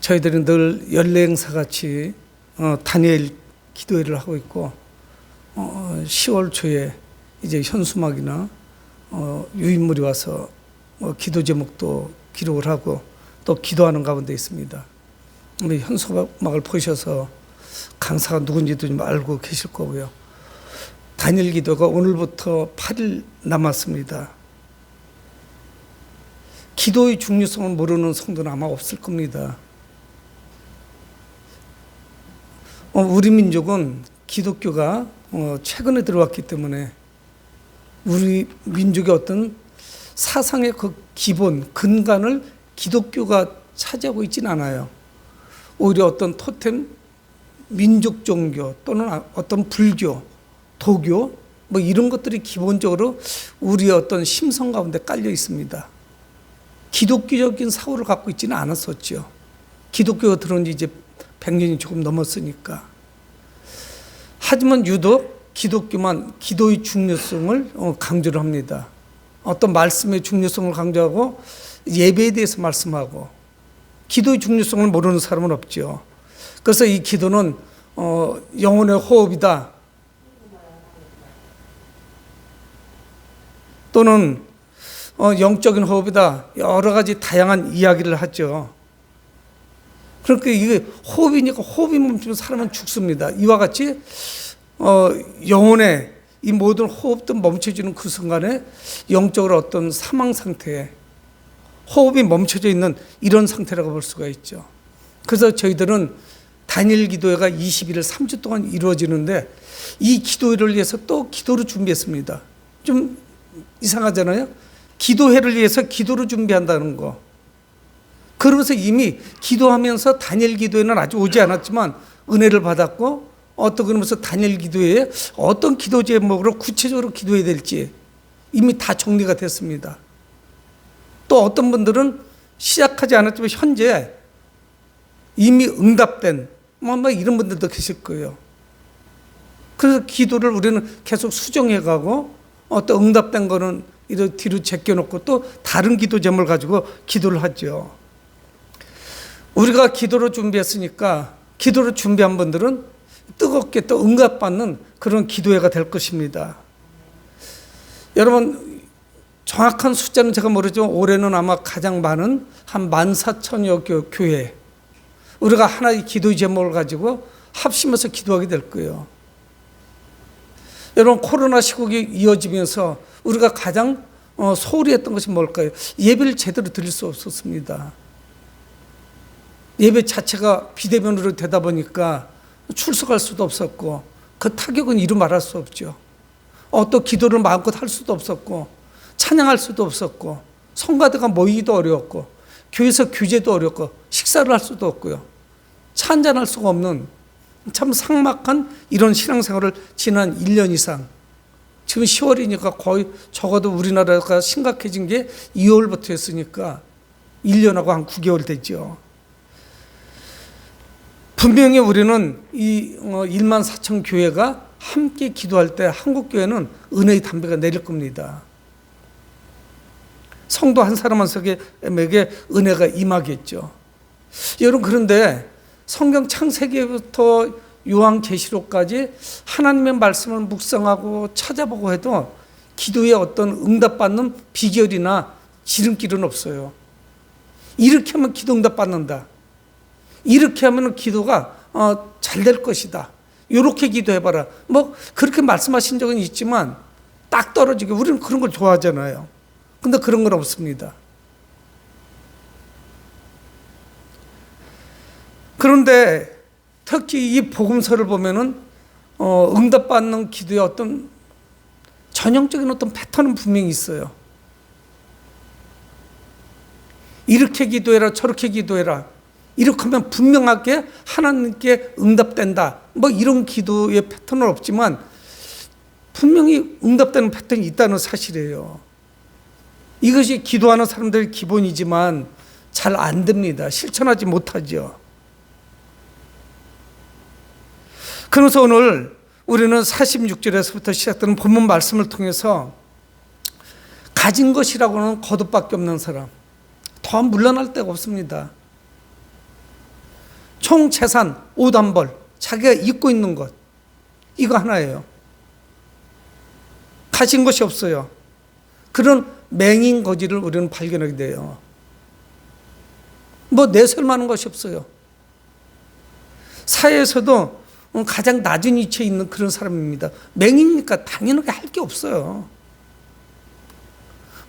저희들은 늘 연례 행사같이 다니엘 기도회를 하고 있고 10월 초에 이제 현수막이나 유인물이 와서 기도 제목도 기록을 하고 또 기도하는 가운데 있습니다. 우리 현수막을 보셔서 강사가 누군지도 좀 알고 계실 거고요. 다니엘 기도가 오늘부터 8일 남았습니다. 기도의 중요성을 모르는 성도는 아마 없을 겁니다. 우리 민족은 기독교가 최근에 들어왔기 때문에 우리 민족의 어떤 사상의 그 기본, 근간을 기독교가 차지하고 있지는 않아요. 오히려 어떤 토템, 민족 종교 또는 어떤 불교, 도교 뭐 이런 것들이 기본적으로 우리의 어떤 심성 가운데 깔려 있습니다. 기독교적인 사고를 갖고 있지는 않았었죠. 기독교가 들어온 지 이제 100년이 조금 넘었으니까. 하지만 유독 기독교만 기도의 중요성을 강조를 합니다. 어떤 말씀의 중요성을 강조하고 예배에 대해서 말씀하고 기도의 중요성을 모르는 사람은 없죠. 그래서 이 기도는 영혼의 호흡이다. 또는 영적인 호흡이다. 여러 가지 다양한 이야기를 하죠. 그러니까 이게 호흡이니까 호흡이 멈추면 사람은 죽습니다. 이와 같이 영혼의 이 모든 호흡도 멈춰지는 그 순간에 영적으로 어떤 사망 상태에 호흡이 멈춰져 있는 이런 상태라고 볼 수가 있죠. 그래서 저희들은 다니엘 기도회가 20일 3주 동안 이루어지는데 이 기도회를 위해서 또 기도를 준비했습니다. 좀 이상하잖아요. 기도회를 위해서 기도를 준비한다는 거. 그러면서 이미 기도하면서 다니엘 기도회는 아직 오지 않았지만 은혜를 받았고 그러면서 다니엘 기도회에 어떤 기도 제목으로 구체적으로 기도해야 될지 이미 다 정리가 됐습니다. 또 어떤 분들은 시작하지 않았지만 현재 이미 응답된 뭐 이런 분들도 계실 거예요. 그래서 기도를 우리는 계속 수정해가고 또 응답된 거는 이렇게 뒤로 제껴놓고 또 다른 기도 제목을 가지고 기도를 하죠. 우리가 기도를 준비했으니까 기도를 준비한 분들은 뜨겁게 또 응답받는 그런 기도회가 될 것입니다. 여러분 정확한 숫자는 제가 모르지만 올해는 아마 가장 많은 한 14,000여 교회 우리가 하나의 기도의 제목을 가지고 합심해서 기도하게 될 거예요. 여러분 코로나 시국이 이어지면서 우리가 가장 소홀히 했던 것이 뭘까요? 예배를 제대로 드릴 수 없었습니다. 예배 자체가 비대면으로 되다 보니까 출석할 수도 없었고 그 타격은 이루 말할 수 없죠. 또 기도를 마음껏 할 수도 없었고 찬양할 수도 없었고 성가대가 모이기도 어려웠고 교회에서 규제도 어렵고 식사를 할 수도 없고요. 차 한잔할 수가 없는 참 삭막한 이런 신앙생활을 지난 1년 이상 지금 10월이니까 거의 적어도 우리나라가 심각해진 게 2월부터 했으니까 1년하고 한 9개월 됐죠. 분명히 우리는 이 14,000 교회가 함께 기도할 때 한국 교회는 은혜의 담배가 내릴 겁니다. 성도 한 사람 한 사람에게 은혜가 임하겠죠. 여러분 그런데 성경 창세기부터 요한계시록까지 하나님의 말씀을 묵상하고 찾아보고 해도 기도에 어떤 응답받는 비결이나 지름길은 없어요. 이렇게 하면 기도 응답받는다. 이렇게 하면 기도가 잘 될 것이다. 이렇게 기도해봐라. 뭐 그렇게 말씀하신 적은 있지만 딱 떨어지게 우리는 그런 걸 좋아하잖아요. 근데 그런 건 없습니다. 그런데 특히 이 복음서를 보면은 응답받는 기도의 어떤 전형적인 어떤 패턴은 분명히 있어요. 이렇게 기도해라, 저렇게 기도해라. 이렇게 하면 분명하게 하나님께 응답된다. 뭐 이런 기도의 패턴은 없지만 분명히 응답되는 패턴이 있다는 사실이에요. 이것이 기도하는 사람들의 기본이지만 잘 안 됩니다. 실천하지 못하죠. 그래서 오늘 우리는 46절에서부터 시작되는 본문 말씀을 통해서 가진 것이라고는 거듭밖에 없는 사람, 더 물러날 데가 없습니다. 총 재산 옷 한 벌, 자기가 입고 있는 것, 이거 하나예요. 가진 것이 없어요. 그런 맹인 거지를 우리는 발견하게 돼요. 뭐 내세울 만한 것이 없어요. 사회에서도 가장 낮은 위치에 있는 그런 사람입니다. 맹인이니까 당연하게 할 게 없어요.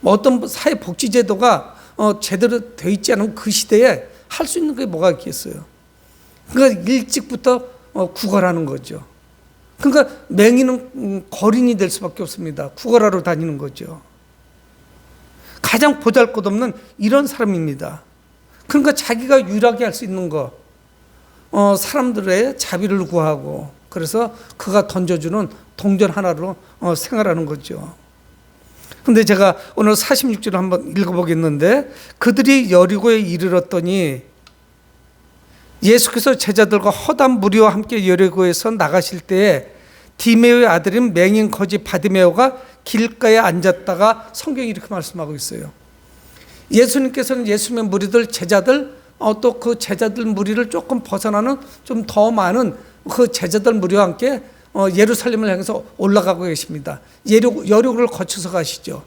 뭐 어떤 사회복지제도가 제대로 되어 있지 않은 그 시대에 할 수 있는 게 뭐가 있겠어요. 그러니까 일찍부터 구걸하는 거죠. 그러니까 맹인은 거린이 될 수밖에 없습니다. 구걸하러 다니는 거죠. 가장 보잘것없는 이런 사람입니다. 그러니까 자기가 유일하게 할 수 있는 거, 사람들의 자비를 구하고, 그래서 그가 던져주는 동전 하나로 생활하는 거죠. 근데 제가 오늘 46절을 한번 읽어보겠는데, 그들이 여리고에 이르렀더니 예수께서 제자들과 허다한 무리와 함께 여리고에서 나가실 때에 디메오의 아들인 맹인 거지 바디메오가 길가에 앉았다가 성경이 이렇게 말씀하고 있어요. 예수님께서는 예수님의 무리들, 제자들, 또 그 제자들 무리를 조금 벗어나는 좀 더 많은 그 제자들 무리와 함께 예루살렘을 향해서 올라가고 계십니다. 여리고를 거쳐서 가시죠.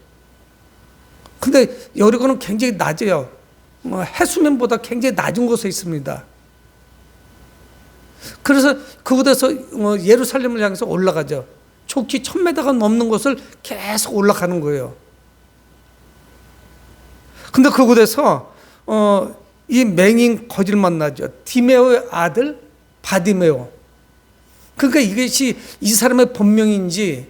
근데 여리고는 굉장히 낮아요. 해수면보다 굉장히 낮은 곳에 있습니다. 그래서 그곳에서 예루살렘을 향해서 올라가죠. 좋기 1000m가 넘는 곳을 계속 올라가는 거예요. 근데 그곳에서 이 맹인 거지를 만나죠. 디메오의 아들 바디메오. 그러니까 이것이 이 사람의 본명인지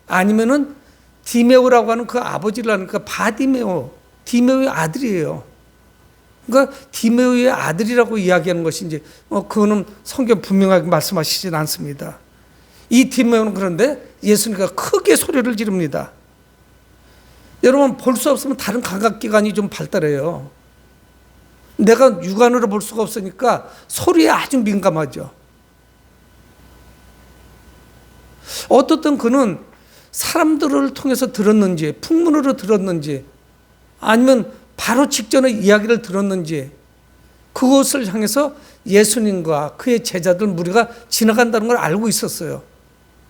아니면은 디메오라고 하는 그 아버지를 하니까 바디메오, 디메오의 아들이에요. 그러니까 디메오의 아들이라고 이야기하는 것인지 그거는 성경 분명하게 말씀하시진 않습니다. 이 디메오는 그런데 예수님과 크게 소리를 지릅니다. 여러분, 볼 수 없으면 다른 감각기관이 좀 발달해요. 내가 육안으로 볼 수가 없으니까 소리에 아주 민감하죠. 어떻든 그는 사람들을 통해서 들었는지, 풍문으로 들었는지, 아니면 바로 직전에 이야기를 들었는지, 그곳을 향해서 예수님과 그의 제자들 무리가 지나간다는 걸 알고 있었어요.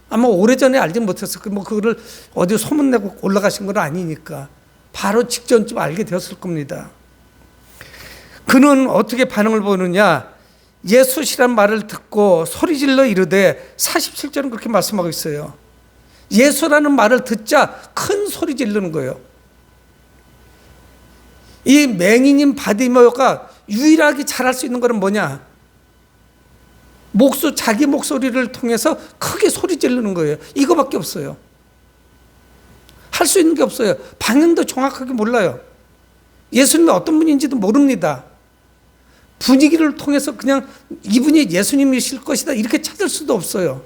아마 오래전에 알지 못했을 거예요. 그거를 어디 소문내고 올라가신 건 아니니까 바로 직전쯤 알게 되었을 겁니다. 그는 어떻게 반응을 보이느냐? 예수시란 말을 듣고 소리질러 이르되, 47절은 그렇게 말씀하고 있어요. 예수라는 말을 듣자 큰 소리 지르는 거예요. 이 맹인인 바디메오가 유일하게 잘할 수 있는 것은 뭐냐? 자기 목소리를 통해서 크게 소리 지르는 거예요. 이거밖에 없어요. 할 수 있는 게 없어요. 방향도 정확하게 몰라요. 예수님이 어떤 분인지도 모릅니다. 분위기를 통해서 그냥 이분이 예수님이실 것이다 이렇게 찾을 수도 없어요.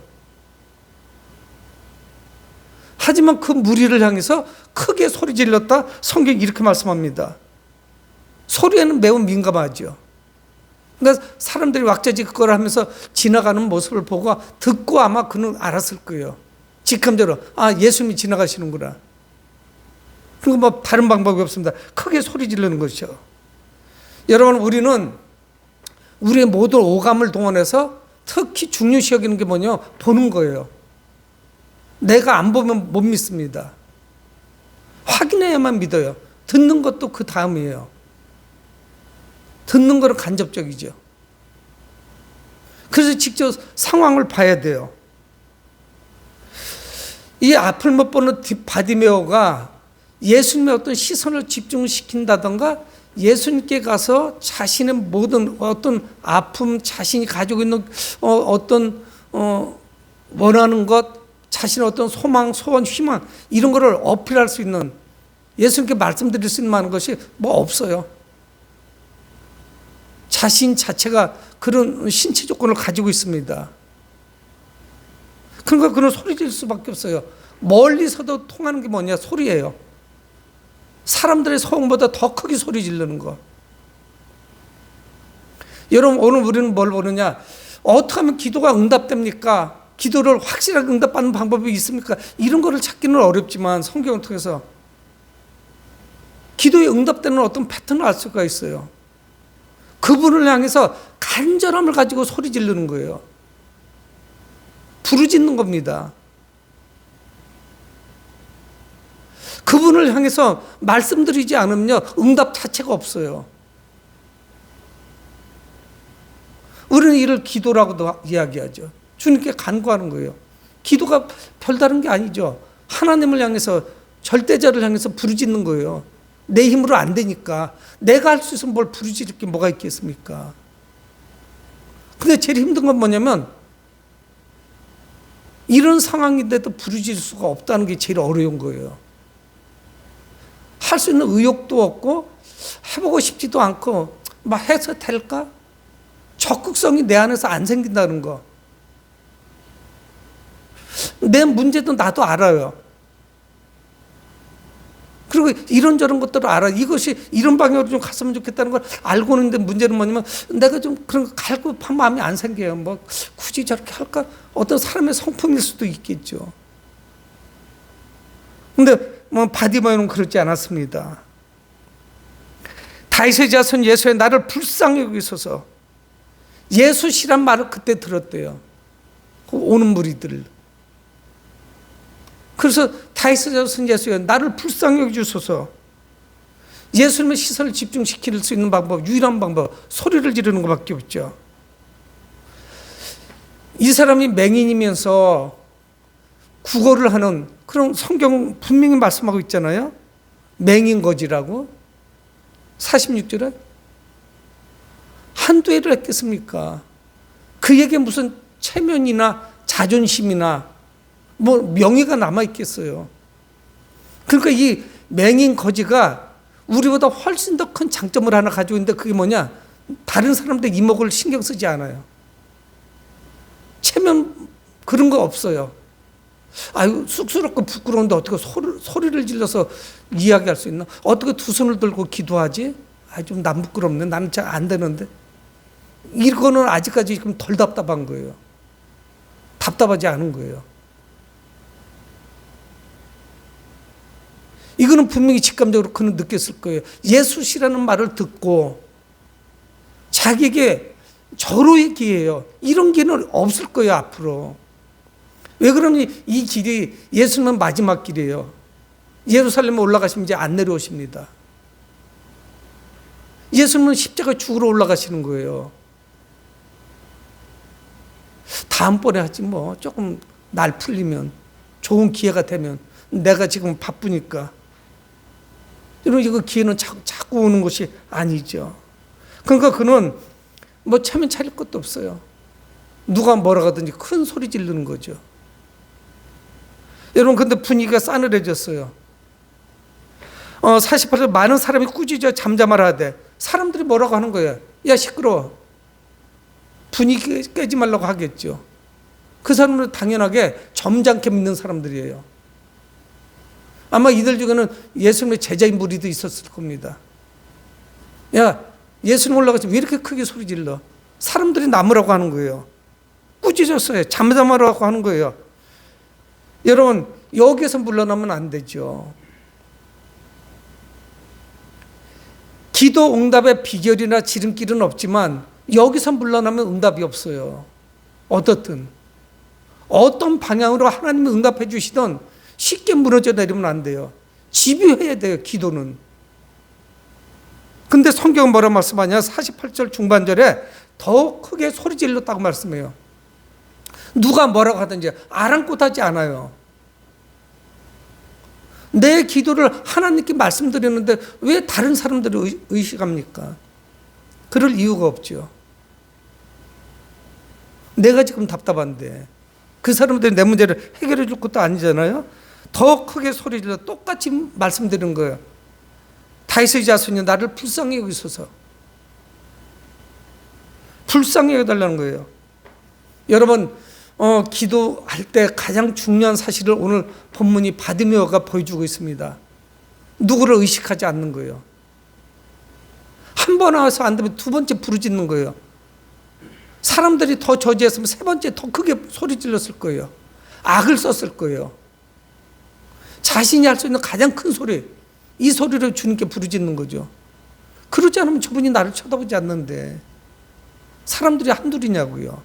하지만 그 무리를 향해서 크게 소리 질렀다. 성경이 이렇게 말씀합니다. 소리에는 매우 민감하죠. 그러니까 사람들이 왁자지 그걸 하면서 지나가는 모습을 보고 듣고 아마 그는 알았을 거예요. 직감대로 예수님이 지나가시는구나. 그러니까 뭐 다른 방법이 없습니다. 크게 소리 지르는 것이죠. 여러분, 우리는 우리의 모든 오감을 동원해서 특히 중요시 여기는 게 뭐냐? 보는 거예요. 내가 안 보면 못 믿습니다. 확인해야만 믿어요. 듣는 것도 그 다음이에요. 듣는 거는 간접적이죠. 그래서 직접 상황을 봐야 돼요. 이 앞을 못 보는 바디메오가 예수님의 어떤 시선을 집중시킨다던가 예수님께 가서 자신의 모든 어떤 아픔, 자신이 가지고 있는 어떤 원하는 것, 자신의 어떤 소망, 소원, 희망 이런 거를 어필할 수 있는, 예수님께 말씀드릴 수 있는 많은 것이 뭐 없어요. 자신 자체가 그런 신체 조건을 가지고 있습니다. 그러니까 그는 소리 지를 수밖에 없어요. 멀리서도 통하는 게 뭐냐? 소리예요. 사람들의 소음보다 더 크게 소리 지르는 거. 여러분, 오늘 우리는 뭘 보느냐? 어떻게 하면 기도가 응답됩니까? 기도를 확실하게 응답받는 방법이 있습니까? 이런 거를 찾기는 어렵지만 성경을 통해서 기도에 응답되는 어떤 패턴을 알 수가 있어요. 그분을 향해서 간절함을 가지고 소리 지르는 거예요. 부르짖는 겁니다. 그분을 향해서 말씀드리지 않으면요, 응답 자체가 없어요. 우리는 이를 기도라고도 이야기하죠. 주님께 간구하는 거예요. 기도가 별다른 게 아니죠. 하나님을 향해서, 절대자를 향해서 부르짖는 거예요. 내 힘으로 안 되니까. 내가 할 수 있으면 뭘 부르짖을 게 뭐가 있겠습니까? 근데 제일 힘든 건 뭐냐면, 이런 상황인데도 부르짖을 수가 없다는 게 제일 어려운 거예요. 할 수 있는 의욕도 없고 해보고 싶지도 않고 막 해서 될까? 적극성이 내 안에서 안 생긴다는 거. 내 문제도 나도 알아요. 그리고 이런저런 것들을 알아. 이것이 이런 방향으로 좀 갔으면 좋겠다는 걸 알고 있는데, 문제는 뭐냐면 내가 좀 그런 거 갈급한 마음이 안 생겨요. 뭐 굳이 저렇게 할까? 어떤 사람의 성품일 수도 있겠죠. 근데 뭐 바디마이는 그렇지 않았습니다. 다윗의 자손 예수의 나를 불쌍히 여기소서. 예수시란 말을 그때 들었대요. 오는 무리들. 그래서 다윗의 자손 예수여 나를 불쌍히 여기소서. 예수님의 시선을 집중시킬 수 있는 방법, 유일한 방법, 소리를 지르는 것밖에 없죠. 이 사람이 맹인이면서 구걸을 하는 그런 성경 분명히 말씀하고 있잖아요. 맹인거지라고. 46절에 한두 해를 했겠습니까? 그에게 무슨 체면이나 자존심이나 뭐 명예가 남아있겠어요. 그러니까 이 맹인거지가 우리보다 훨씬 더 큰 장점을 하나 가지고 있는데, 그게 뭐냐? 다른 사람들 이목을 신경 쓰지 않아요. 체면 그런 거 없어요. 아유, 쑥스럽고 부끄러운데 어떻게 소리를 질러서 이야기할 수 있나? 어떻게 두 손을 들고 기도하지? 아, 좀 난 부끄럽네. 나는 잘 안 되는데. 이거는 아직까지 지금 덜 답답한 거예요. 답답하지 않은 거예요. 이거는 분명히 직감적으로 그는 느꼈을 거예요. 예수시라는 말을 듣고 자기에게 절호의 기회예요. 이런 기회는 없을 거예요, 앞으로. 왜 그러면 이 길이 예수님은 마지막 길이에요. 예루살렘에 올라가시면 이제 안 내려오십니다. 예수님은 십자가 죽으러 올라가시는 거예요. 다음번에 하지 뭐. 조금 날 풀리면, 좋은 기회가 되면. 내가 지금 바쁘니까. 여러분, 이거 기회는 자꾸 오는 것이 아니죠. 그러니까 그는 뭐 체면 차릴 것도 없어요. 누가 뭐라 하든지 큰 소리 지르는 거죠. 여러분, 근데 분위기가 싸늘해졌어요. 48절 많은 사람이 꾸짖어 잠잠하라 하되 사람들이 뭐라고 하는 거예요? 야, 시끄러워. 분위기 깨지 말라고 하겠죠. 그 사람은 당연하게 점잖게 믿는 사람들이에요. 아마 이들 중에는 예수님의 제자인 무리도 있었을 겁니다. 야, 예수님 올라가서 왜 이렇게 크게 소리 질러? 사람들이 남으라고 하는 거예요. 꾸짖었어요. 잠잠하라고 하는 거예요. 여러분, 여기에서 물러나면 안 되죠. 기도 응답의 비결이나 지름길은 없지만 여기서 물러나면 응답이 없어요. 어떻든 어떤 방향으로 하나님이 응답해 주시든 쉽게 무너져 내리면 안 돼요. 집요해야 돼요, 기도는. 근데 성경은 뭐라 말씀하냐? 48절 중반절에 더 크게 소리 질렀다고 말씀해요. 누가 뭐라고 하든지 아랑곳하지 않아요. 내 기도를 하나님께 말씀드렸는데 왜 다른 사람들을 의식합니까? 그럴 이유가 없죠. 내가 지금 답답한데 그 사람들이 내 문제를 해결해 줄 것도 아니잖아요. 더 크게 소리 질러 똑같이 말씀드리는 거예요. 다윗의 자손이 나를 불쌍히 여기소서. 불쌍히 여겨달라는 거예요. 여러분, 기도할 때 가장 중요한 사실을 오늘 본문이 바디메오가 보여주고 있습니다. 누구를 의식하지 않는 거예요. 한 번 와서 안 되면 두 번째 부르짖는 거예요. 사람들이 더 저지했으면 세 번째 더 크게 소리 질렀을 거예요. 악을 썼을 거예요. 자신이 할 수 있는 가장 큰 소리, 이 소리를 주님께 부르짖는 거죠. 그러지 않으면 저분이 나를 쳐다보지 않는데. 사람들이 한둘이냐고요.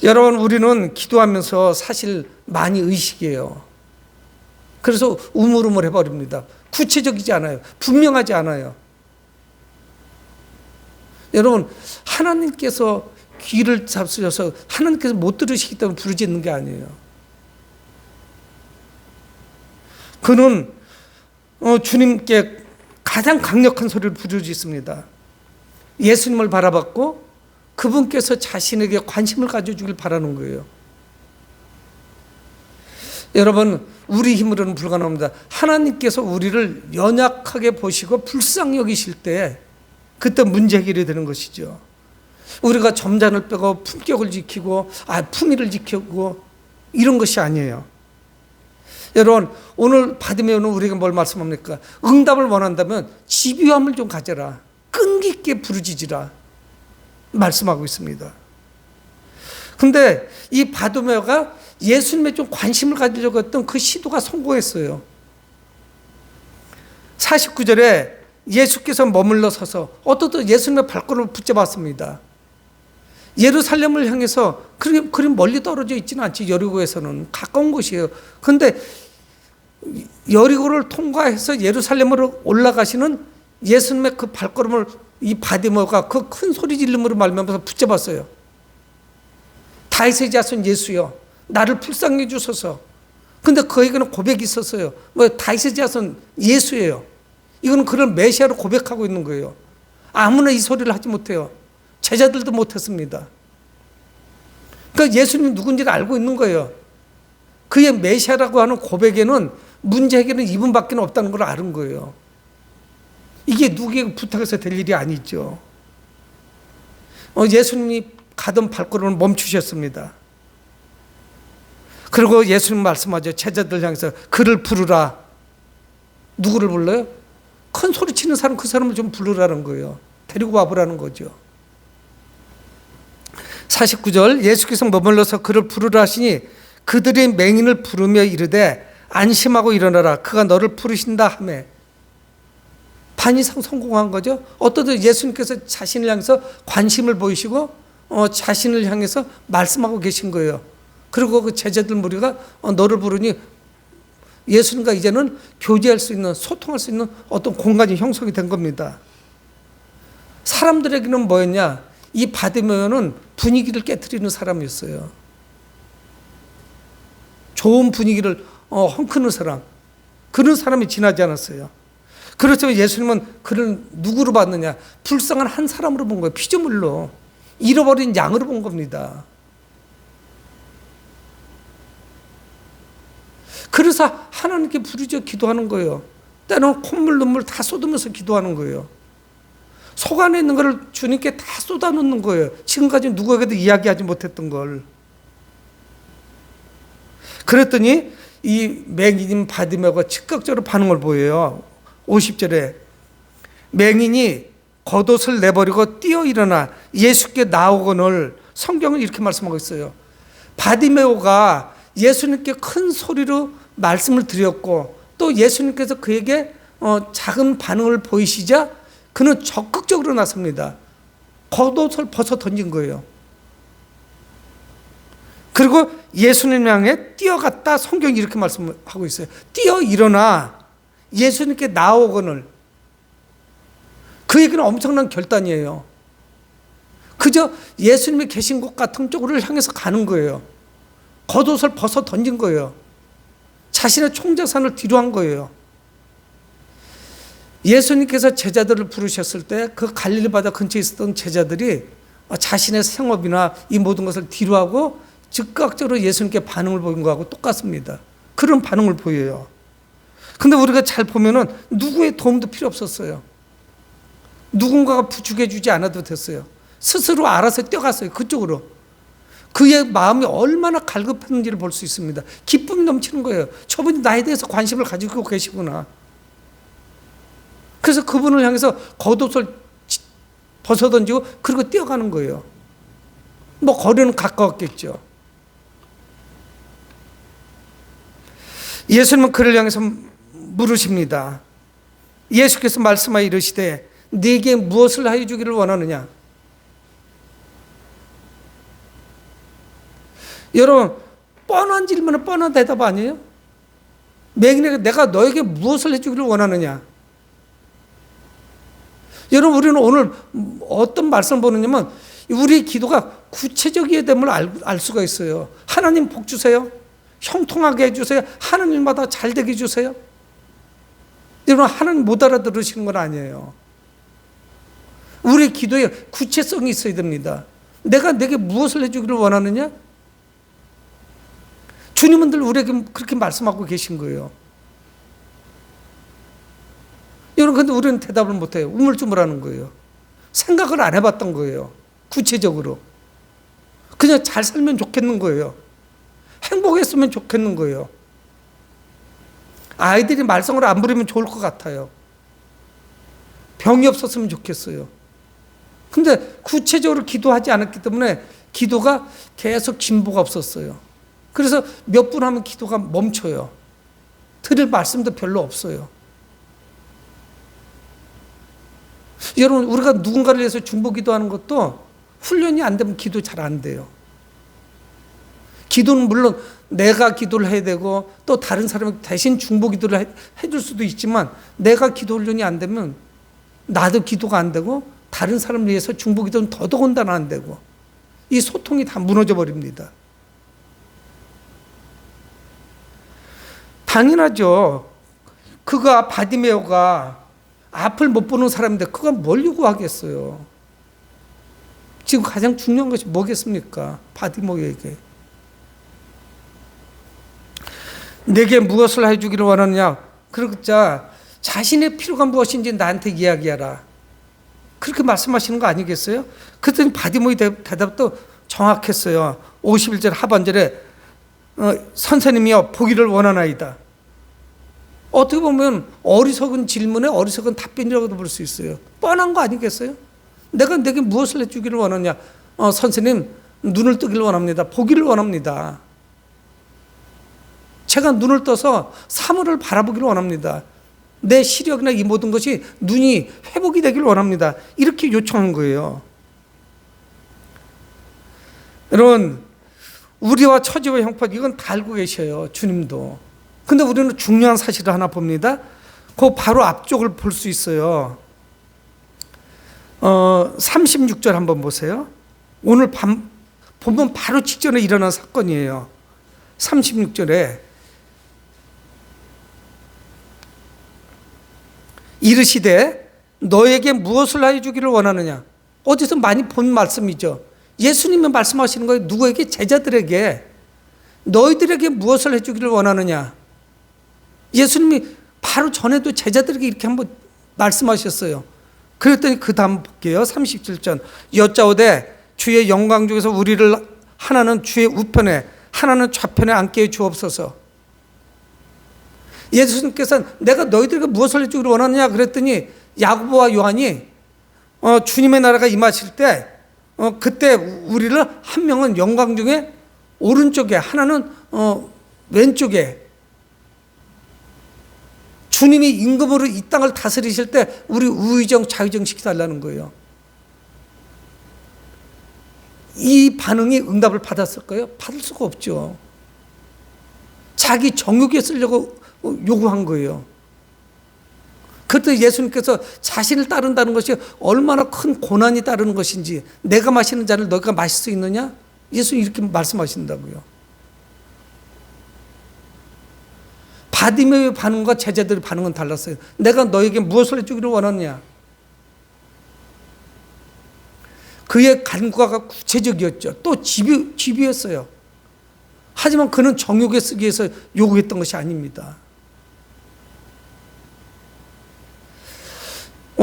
여러분, 우리는 기도하면서 사실 많이 의식해요. 그래서 우물우물 해버립니다. 구체적이지 않아요. 분명하지 않아요. 여러분, 하나님께서 귀를 잡수셔서 하나님께서 못 들으시기 때문에 부르짖는 게 아니에요. 그는 주님께 가장 강력한 소리를 부르짖습니다. 예수님을 바라봤고 그분께서 자신에게 관심을 가져주길 바라는 거예요. 여러분, 우리 힘으로는 불가능합니다. 하나님께서 우리를 연약하게 보시고 불쌍히 여기실 때 그때 문제 해결이 되는 것이죠. 우리가 점잔을 빼고 품격을 지키고 품위를 지키고 이런 것이 아니에요. 여러분, 오늘 바디메오는 우리에게 뭘 말씀합니까? 응답을 원한다면 집요함을 좀 가져라. 끈기 있게 부르짖으라 말씀하고 있습니다. 근데 이 바디메오가 예수님에 좀 관심을 가지려고 했던 그 시도가 성공했어요. 49절에 예수께서 머물러 서서 어떻든 예수님의 발걸음을 붙잡았습니다. 예루살렘을 향해서 그리 멀리 떨어져 있지는 않지. 여리고에서는 가까운 곳이에요. 그런데 여리고를 통과해서 예루살렘으로 올라가시는 예수님의 그 발걸음을 이 바디메오가 그 큰 소리 지름으로 말미암아서 붙잡았어요. 다윗의 자손 예수여, 나를 불쌍히 주소서. 근데 그에게는 고백이 있었어요. 다윗의 자손 예수예요. 이거는 그런 메시아로 고백하고 있는 거예요. 아무나 이 소리를 하지 못해요. 제자들도 못했습니다. 그러니까 예수님이 누군지를 알고 있는 거예요. 그의 메시아라고 하는 고백에는 문제 해결은 이분밖에 없다는 걸 아는 거예요. 이게 누구에게 부탁해서 될 일이 아니죠. 예수님이 가던 발걸음을 멈추셨습니다. 그리고 예수님 말씀하죠. 제자들 향해서 그를 부르라. 누구를 불러요? 큰 소리 치는 사람, 그 사람을 좀 부르라는 거예요. 데리고 와보라는 거죠. 49절, 예수께서 머물러서 그를 부르라 하시니 그들이 맹인을 부르며 이르되 안심하고 일어나라. 그가 너를 부르신다 하매. 반 이상 성공한 거죠. 어떠든 예수님께서 자신을 향해서 관심을 보이시고 자신을 향해서 말씀하고 계신 거예요. 그리고 그 제자들 무리가 너를 부르니 예수님과 이제는 교제할 수 있는, 소통할 수 있는 어떤 공간이 형성이 된 겁니다. 사람들에게는 뭐였냐? 이 바디메오는 분위기를 깨트리는 사람이었어요. 좋은 분위기를 헝크는 사람, 그런 사람이 지나지 않았어요. 그렇지만 예수님은 그를 누구로 봤느냐? 불쌍한 한 사람으로 본 거예요. 피조물로. 잃어버린 양으로 본 겁니다. 그래서 하나님께 부르짖어 기도하는 거예요. 때로는 콧물 눈물 다 쏟으면서 기도하는 거예요. 속 안에 있는 것을 주님께 다 쏟아놓는 거예요. 지금까지 누구에게도 이야기하지 못했던 걸. 그랬더니 이 맹인인 바디메오가 즉각적으로 반응을 보여요. 50절에 맹인이 겉옷을 내버리고 뛰어 일어나 예수께 나오거늘. 성경은 이렇게 말씀하고 있어요. 바디메오가 예수님께 큰 소리로 말씀을 드렸고 또 예수님께서 그에게 작은 반응을 보이시자 그는 적극적으로 나섭니다. 겉옷을 벗어 던진 거예요. 그리고 예수님 향해 뛰어갔다. 성경이 이렇게 말씀하고 있어요. 뛰어 일어나 예수님께 나오거늘. 그 얘기는 엄청난 결단이에요. 그저 예수님이 계신 곳 같은 쪽으로 향해서 가는 거예요. 겉옷을 벗어 던진 거예요. 자신의 총재산을 뒤로 한 거예요. 예수님께서 제자들을 부르셨을 때 그 갈릴리 바다 근처에 있었던 제자들이 자신의 생업이나 이 모든 것을 뒤로 하고 즉각적으로 예수님께 반응을 보인 거하고 똑같습니다. 그런 반응을 보여요. 근데 우리가 잘 보면은 누구의 도움도 필요 없었어요. 누군가가 부축해 주지 않아도 됐어요. 스스로 알아서 뛰어갔어요. 그쪽으로. 그의 마음이 얼마나 갈급했는지를 볼 수 있습니다. 기쁨이 넘치는 거예요. 저분이 나에 대해서 관심을 가지고 계시구나. 그래서 그분을 향해서 겉옷을 벗어던지고 그리고 뛰어가는 거예요. 뭐 거리는 가까웠겠죠. 예수님은 그를 향해서 물으십니다. 예수께서 말씀하여 이르시되 네게 무엇을 하여 주기를 원하느냐? 여러분, 뻔한 질문은 뻔한 대답 아니에요? 맹인에게 내가 너에게 무엇을 해주기를 원하느냐? 여러분, 우리는 오늘 어떤 말씀을 보느냐면 우리 기도가 구체적이어야 됨을 알 수가 있어요. 하나님 복 주세요. 형통하게 해주세요. 하나님마다 잘 되게 해주세요. 여러분, 하나님 못 알아들으시는 건 아니에요. 우리 기도에 구체성이 있어야 됩니다. 내가 내게 무엇을 해주기를 원하느냐? 주님은 늘 우리에게 그렇게 말씀하고 계신 거예요. 여러분, 근데 우리는 대답을 못해요. 우물쭈물하는 거예요. 생각을 안 해봤던 거예요. 구체적으로. 그냥 잘 살면 좋겠는 거예요. 행복했으면 좋겠는 거예요. 아이들이 말썽을 안 부리면 좋을 것 같아요. 병이 없었으면 좋겠어요. 근데 구체적으로 기도하지 않았기 때문에 기도가 계속 진보가 없었어요. 그래서 몇 분 하면 기도가 멈춰요. 드릴 말씀도 별로 없어요. 여러분, 우리가 누군가를 위해서 중보 기도하는 것도 훈련이 안 되면 기도 잘 안 돼요. 기도는 물론 내가 기도를 해야 되고 또 다른 사람이 대신 중보 기도를 해줄 수도 있지만 내가 기도 훈련이 안 되면 나도 기도가 안 되고 다른 사람을 위해서 중보 기도는 더더군다나 안 되고 이 소통이 다 무너져 버립니다. 당연하죠. 그가 바디메오가 앞을 못 보는 사람인데 그가 뭘 요구하겠어요. 지금 가장 중요한 것이 뭐겠습니까? 바디메오에게. 내게 무엇을 해주기를 원하느냐? 그러자 자신의 필요가 무엇인지 나한테 이야기하라. 그렇게 말씀하시는 거 아니겠어요? 그랬더니 바디메오의 대답도 정확했어요. 51절 하반절에 선생님이여 보기를 원하나이다. 어떻게 보면 어리석은 질문에 어리석은 답변이라고도 볼 수 있어요. 뻔한 거 아니겠어요? 내가 내게 무엇을 해주기를 원하냐? 선생님, 눈을 뜨기를 원합니다. 보기를 원합니다. 제가 눈을 떠서 사물을 바라보기를 원합니다. 내 시력이나 이 모든 것이 눈이 회복이 되기를 원합니다. 이렇게 요청한 거예요. 여러분, 우리와 처지와 형편 이건 다 알고 계셔요. 주님도. 근데 우리는 중요한 사실을 하나 봅니다. 그 바로 앞쪽을 볼 수 있어요. 36절 한번 보세요. 오늘 밤 보면 바로 직전에 일어난 사건이에요. 36절에 이르시되 너에게 무엇을 하여 주기를 원하느냐? 어디서 많이 본 말씀이죠. 예수님이 말씀하시는 거예요. 누구에게? 제자들에게. 너희들에게 무엇을 해주기를 원하느냐? 예수님이 바로 전에도 제자들에게 이렇게 한번 말씀하셨어요. 그랬더니 그 다음 볼게요. 37절. 여짜오되 주의 영광 중에서 우리를 하나는 주의 우편에 하나는 좌편에 앉게 해 주옵소서. 예수님께서는 내가 너희들에게 무엇을 해주기를 원하느냐 그랬더니 야고보와 요한이 주님의 나라가 임하실 때 그때 우리를 한 명은 영광 중에 오른쪽에 하나는 왼쪽에 주님이 임금으로 이 땅을 다스리실 때 우리 우의정 좌의정 시켜달라는 거예요. 이 반응이 응답을 받았을까요? 받을 수가 없죠. 자기 정욕에 쓰려고 요구한 거예요. 그때 예수님께서 자신을 따른다는 것이 얼마나 큰 고난이 따르는 것인지, 내가 마시는 잔을 너희가 마실 수 있느냐? 예수님 이렇게 말씀하신다고요. 바디메오의 반응과 제자들의 반응은 달랐어요. 내가 너에게 무엇을 해주기를 원하느냐? 그의 간구가 구체적이었죠. 또 집요했어요. 하지만 그는 정욕에 쓰기 위해서 요구했던 것이 아닙니다.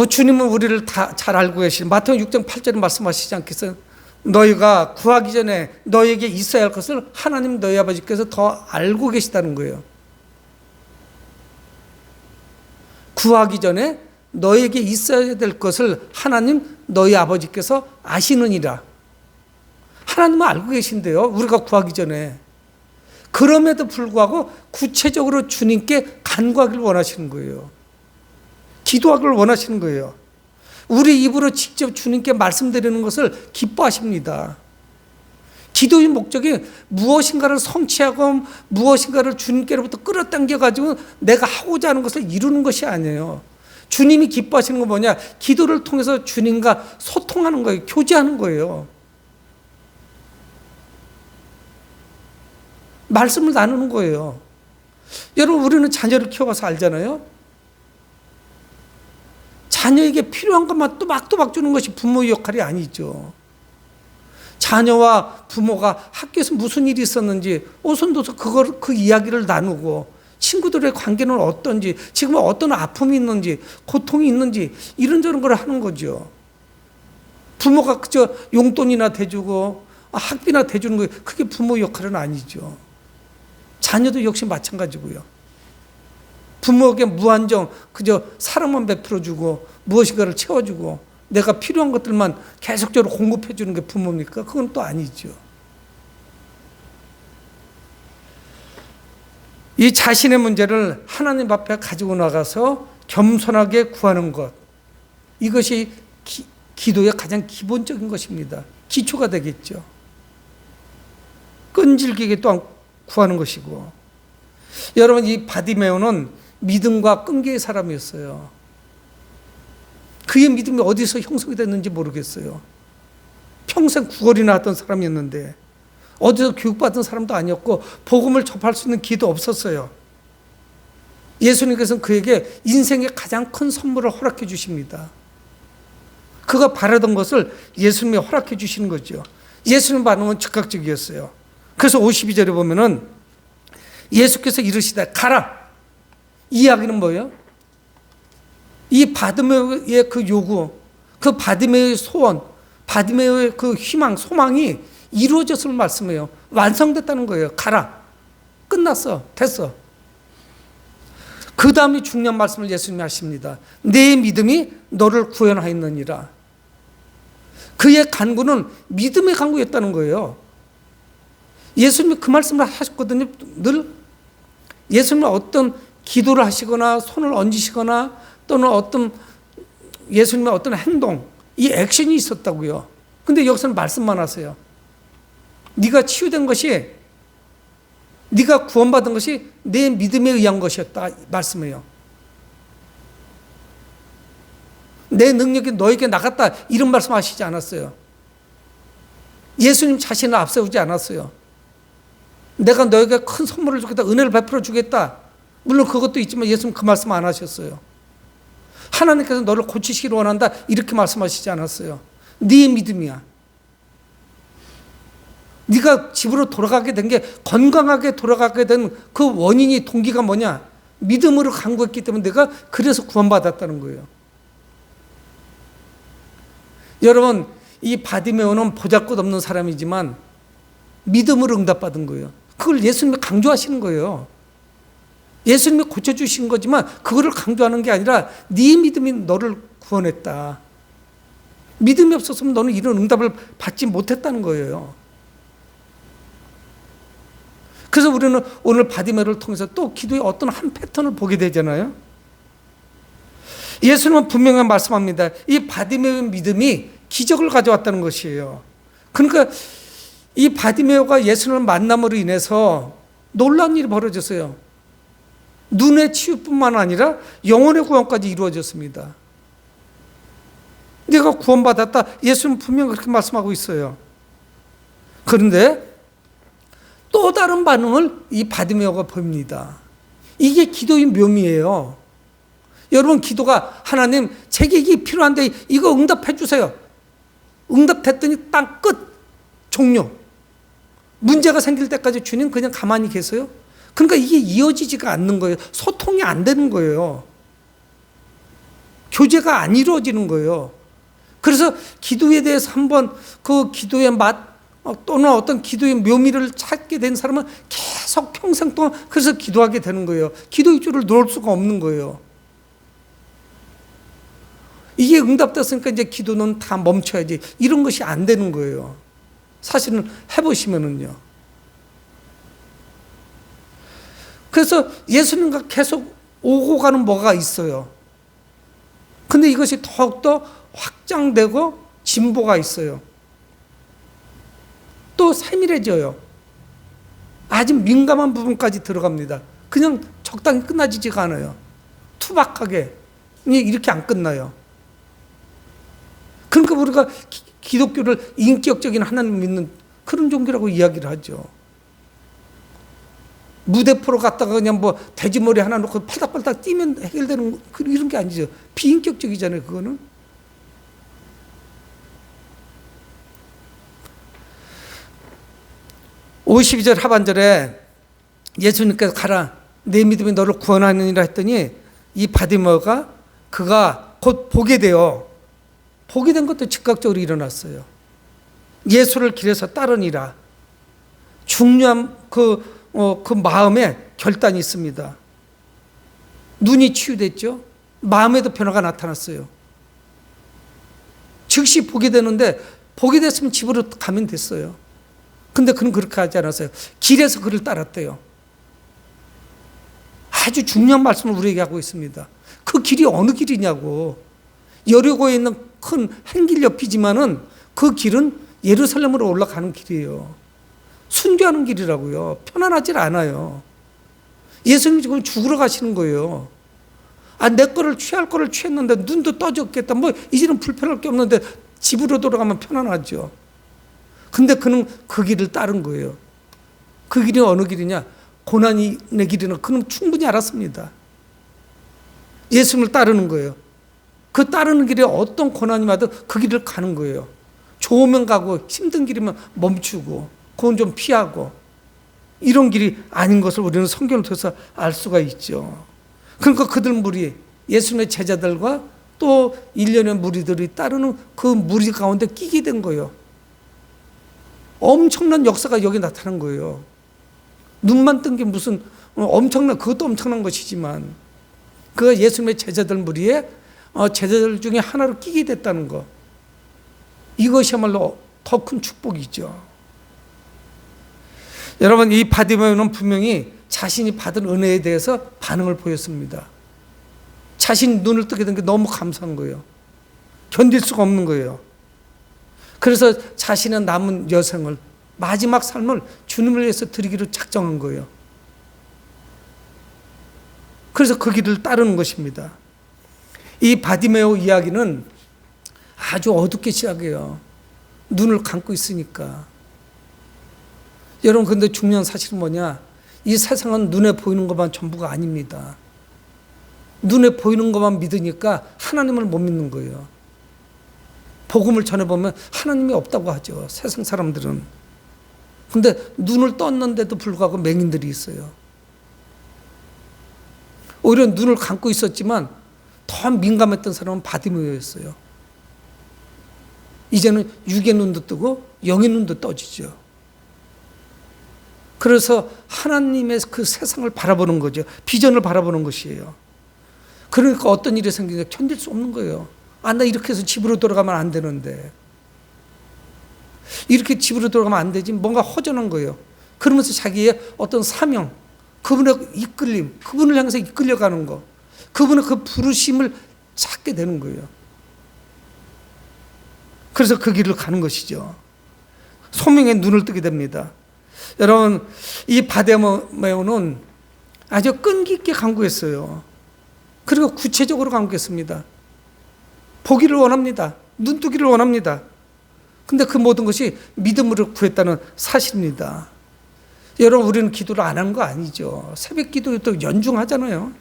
주님은 우리를 다 잘 알고 계시는 마태복음 6장 8절에 말씀하시지 않겠어요? 너희가 구하기 전에 너희에게 있어야 할 것을 하나님 너희 아버지께서 더 알고 계시다는 거예요. 구하기 전에 너희에게 있어야 될 것을 하나님 너희 아버지께서 아시느니라. 하나님은 알고 계신데요. 우리가 구하기 전에. 그럼에도 불구하고 구체적으로 주님께 간구하기를 원하시는 거예요. 기도하기를 원하시는 거예요. 우리 입으로 직접 주님께 말씀드리는 것을 기뻐하십니다. 기도의 목적이 무엇인가를 성취하고 무엇인가를 주님께로부터 끌어당겨가지고 내가 하고자 하는 것을 이루는 것이 아니에요. 주님이 기뻐하시는 건 뭐냐? 기도를 통해서 주님과 소통하는 거예요. 교제하는 거예요. 말씀을 나누는 거예요. 여러분, 우리는 자녀를 키워봐서 알잖아요. 자녀에게 필요한 것만 또박또박 주는 것이 부모의 역할이 아니죠. 자녀와 부모가 학교에서 무슨 일이 있었는지 오손도손 그 이야기를 나누고, 친구들의 관계는 어떤지, 지금 어떤 아픔이 있는지, 고통이 있는지, 이런저런 걸 하는 거죠. 부모가 그저 용돈이나 대주고 학비나 대주는 거예요. 그게 부모의 역할은 아니죠. 자녀도 역시 마찬가지고요. 부모에게 무한정 그저 사랑만 베풀어주고 무엇인가를 채워주고 내가 필요한 것들만 계속적으로 공급해 주는 게 부모입니까? 그건 또 아니죠. 이 자신의 문제를 하나님 앞에 가지고 나가서 겸손하게 구하는 것, 이것이 기도의 가장 기본적인 것입니다. 기초가 되겠죠. 끈질기게 또한 구하는 것이고, 여러분, 이 바디메오는 믿음과 끈기의 사람이었어요. 그의 믿음이 어디서 형성이 됐는지 모르겠어요. 평생 구걸이나 하던 사람이었는데 어디서 교육받은 사람도 아니었고 복음을 접할 수 있는 기회도 없었어요. 예수님께서는 그에게 인생의 가장 큰 선물을 허락해 주십니다. 그가 바라던 것을 예수님이 허락해 주시는 거죠. 예수님 반응은 즉각적이었어요. 그래서 52절에 보면은 예수께서 이르시되 가라. 이 이야기는 뭐예요? 이 바디메오의 그 요구, 그 바디메오의 소원, 바디메오의 그 희망, 소망이 이루어졌음을 말씀해요. 완성됐다는 거예요. 가라. 끝났어. 됐어. 그 다음에 중요한 말씀을 예수님이 하십니다. 내 믿음이 너를 구원하였느니라. 그의 간구는 믿음의 간구였다는 거예요. 예수님이 그 말씀을 하셨거든요. 늘 예수님은 어떤 기도를 하시거나 손을 얹으시거나 또는 어떤 예수님의 어떤 행동, 이 액션이 있었다고요. 근데 여기서는 말씀만 하세요. 네가 치유된 것이, 네가 구원받은 것이 내 믿음에 의한 것이었다 말씀해요. 내 능력이 너에게 나갔다 이런 말씀하시지 않았어요. 예수님 자신을 앞세우지 않았어요. 내가 너에게 큰 선물을 주겠다, 은혜를 베풀어 주겠다. 물론 그것도 있지만 예수님 그 말씀 안 하셨어요. 하나님께서 너를 고치시기를 원한다 이렇게 말씀하시지 않았어요. 네 믿음이야. 네가 집으로 돌아가게 된 게, 건강하게 돌아가게 된 그 원인이, 동기가 뭐냐? 믿음으로 간구했기 때문에 내가 그래서 구원받았다는 거예요. 여러분, 이 바디메오는 보잘것없는 사람이지만 믿음으로 응답받은 거예요. 그걸 예수님이 강조하시는 거예요. 예수님이 고쳐주신 거지만 그거를 강조하는 게 아니라 네 믿음이 너를 구원했다. 믿음이 없었으면 너는 이런 응답을 받지 못했다는 거예요. 그래서 우리는 오늘 바디메오를 통해서 또 기도의 어떤 한 패턴을 보게 되잖아요. 예수님은 분명히 말씀합니다. 이 바디메오의 믿음이 기적을 가져왔다는 것이에요. 그러니까 이 바디메오가 예수님을 만남으로 인해서 놀라운 일이 벌어졌어요. 눈의 치유뿐만 아니라 영혼의 구원까지 이루어졌습니다. 네가 구원받았다. 예수님은 분명히 그렇게 말씀하고 있어요. 그런데 또 다른 반응을 이 바디메오가 보입니다. 이게 기도의 묘미예요. 여러분, 기도가 하나님 제게 이게 필요한데 이거 응답해 주세요. 응답했더니 딱 끝. 종료. 문제가 생길 때까지 주님 그냥 가만히 계세요? 그러니까 이게 이어지지가 않는 거예요. 소통이 안 되는 거예요. 교제가 안 이루어지는 거예요. 그래서 기도에 대해서 한번 그 기도의 맛 또는 어떤 기도의 묘미를 찾게 된 사람은 계속 평생 동안 그래서 기도하게 되는 거예요. 기도의 줄을 놓을 수가 없는 거예요. 이게 응답됐으니까 이제 기도는 다 멈춰야지. 이런 것이 안 되는 거예요. 사실은 해보시면은요. 그래서 예수님과 계속 오고 가는 뭐가 있어요. 근데 이것이 더욱더 확장되고 진보가 있어요. 또 세밀해져요. 아주 민감한 부분까지 들어갑니다. 그냥 적당히 끝나지지가 않아요. 투박하게 이렇게 안 끝나요. 그러니까 우리가 기독교를 인격적인 하나님 믿는 그런 종교라고 이야기를 하죠. 무대포로 갔다가 그냥 뭐 돼지머리 하나 놓고 팔딱팔딱 뛰면 해결되는 이런 게 아니죠. 비인격적이잖아요, 그거는. (52절) 하반절에 예수님께서 가라, 내 믿음이 너를 구원하느니라 했더니 이 바디메오가 그가 곧 보게 돼요. 보게 된 것도 즉각적으로 일어났어요. 예수를 길에서 따르니라. 중요한 그 마음에 결단이 있습니다. 눈이 치유됐죠. 마음에도 변화가 나타났어요. 즉시 보게 되는데, 보게 됐으면 집으로 가면 됐어요. 근데 그는 그렇게 하지 않았어요. 길에서 그를 따랐대요. 아주 중요한 말씀을 우리에게 하고 있습니다. 그 길이 어느 길이냐고. 여리고에 있는 큰 행길 옆이지만은 그 길은 예루살렘으로 올라가는 길이에요. 순교하는 길이라고요. 편안하지 않아요. 예수님이 지금 죽으러 가시는 거예요. 내 거를 취할 거를 취했는데 눈도 떠졌겠다. 뭐 이제는 불편할 게 없는데 집으로 돌아가면 편안하죠. 근데 그는 그 길을 따른 거예요. 그 길이 어느 길이냐? 고난의 길이는 그는 충분히 알았습니다. 예수님을 따르는 거예요. 그 따르는 길에 어떤 고난이 와도 그 길을 가는 거예요. 좋으면 가고 힘든 길이면 멈추고 그건 좀 피하고, 이런 길이 아닌 것을 우리는 성경을 통해서 알 수가 있죠. 그러니까 그들 무리, 예수님의 제자들과 또 일련의 무리들이 따르는 그 무리 가운데 끼게 된 거예요. 엄청난 역사가 여기 나타난 거예요. 눈만 뜬 게 무슨 그것도 엄청난 것이지만 그가 예수님의 제자들 무리에 제자들 중에 하나로 끼게 됐다는 거, 이것이야말로 더 큰 축복이죠. 여러분, 이 바디메오는 분명히 자신이 받은 은혜에 대해서 반응을 보였습니다. 자신이 눈을 뜨게 된 게 너무 감사한 거예요. 견딜 수가 없는 거예요. 그래서 자신의 남은 여생을, 마지막 삶을 주님을 위해서 드리기로 작정한 거예요. 그래서 그 길을 따르는 것입니다. 이 바디메오 이야기는 아주 어둡게 시작해요. 눈을 감고 있으니까. 여러분, 근데 중요한 사실은 뭐냐? 이 세상은 눈에 보이는 것만 전부가 아닙니다. 눈에 보이는 것만 믿으니까 하나님을 못 믿는 거예요. 복음을 전해보면 하나님이 없다고 하죠, 세상 사람들은. 근데 눈을 떴는데도 불구하고 맹인들이 있어요. 오히려 눈을 감고 있었지만 더 민감했던 사람은 바디메오였어요. 이제는 육의 눈도 뜨고 영의 눈도 떠지죠. 그래서 하나님의 그 세상을 바라보는 거죠. 비전을 바라보는 것이에요. 그러니까 어떤 일이 생기니까 견딜 수 없는 거예요. 나 이렇게 해서 집으로 돌아가면 안 되는데. 이렇게 집으로 돌아가면 안 되지. 뭔가 허전한 거예요. 그러면서 자기의 어떤 사명, 그분의 이끌림, 그분을 향해서 이끌려가는 거, 그분의 그 부르심을 찾게 되는 거예요. 그래서 그 길을 가는 것이죠. 소명에 눈을 뜨게 됩니다. 여러분, 이 바디메오는 아주 끈기 있게 간구했어요. 그리고 구체적으로 간구했습니다. 보기를 원합니다. 눈 뜨기를 원합니다. 근데 그 모든 것이 믿음으로 구했다는 사실입니다. 여러분, 우리는 기도를 안 하는 거 아니죠. 새벽 기도도 연중하잖아요.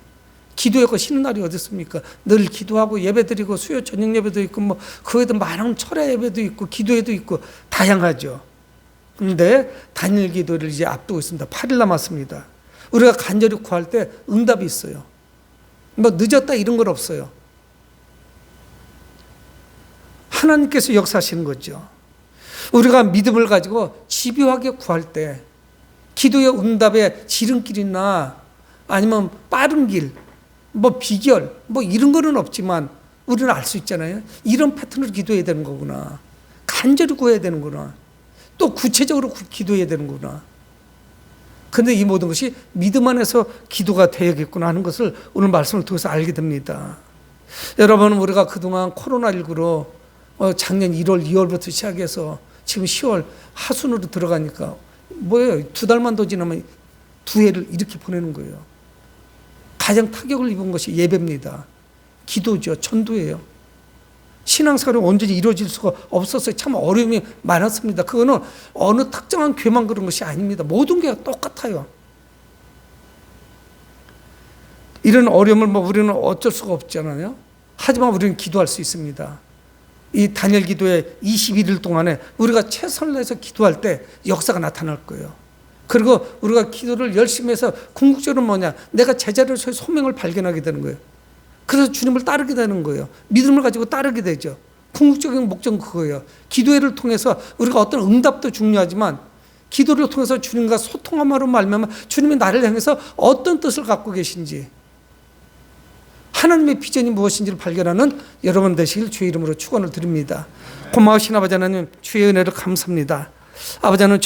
기도에 그 쉬는 날이 어디 있습니까? 늘 기도하고 예배드리고 수요 저녁 예배도 있고 뭐 그 외에도 많은 철야 예배도 있고 기도회도 있고 다양하죠. 그런데 단일 기도를 이제 앞두고 있습니다. 8일 남았습니다. 우리가 간절히 구할 때 응답이 있어요. 뭐 늦었다 이런 건 없어요. 하나님께서 역사하시는 거죠. 우리가 믿음을 가지고 집요하게 구할 때 기도의 응답의 지름길이나 아니면 빠른 길, 뭐 비결, 뭐 이런 거는 없지만 우리는 알 수 있잖아요. 이런 패턴으로 기도해야 되는 거구나. 간절히 구해야 되는구나. 또 구체적으로 기도해야 되는구나. 그런데 이 모든 것이 믿음 안에서 기도가 되야겠구나 하는 것을 오늘 말씀을 통해서 알게 됩니다. 여러분, 우리가 그동안 코로나19로 작년 1월, 2월부터 시작해서 지금 10월 하순으로 들어가니까 뭐예요? 2달만 더 지나면 두 해를 이렇게 보내는 거예요. 가장 타격을 입은 것이 예배입니다. 기도죠. 전도예요. 신앙생활이 온전히 이루어질 수가 없었어요. 참 어려움이 많았습니다. 그거는 어느 특정한 교회만 그런 것이 아닙니다. 모든 교회가 똑같아요. 이런 어려움을 우리는 어쩔 수가 없잖아요. 하지만 우리는 기도할 수 있습니다. 이 다니엘 기도에 21일 동안에 우리가 최선을 다해서 기도할 때 역사가 나타날 거예요. 그리고 우리가 기도를 열심히 해서 궁극적으로 뭐냐, 내가 제자로서의 소명을 발견하게 되는 거예요. 그래서 주님을 따르게 되는 거예요. 믿음을 가지고 따르게 되죠. 궁극적인 목적은 그거예요. 기도회를 통해서 우리가 어떤 응답도 중요하지만 기도를 통해서 주님과 소통함으로 말미암아 주님이 나를 향해서 어떤 뜻을 갖고 계신지, 하나님의 비전이 무엇인지를 발견하는 여러분 되시길 주의 이름으로 축원을 드립니다. 고마우신 아버지 하나님, 주의 은혜를 감사합니다. 아버지 하나님,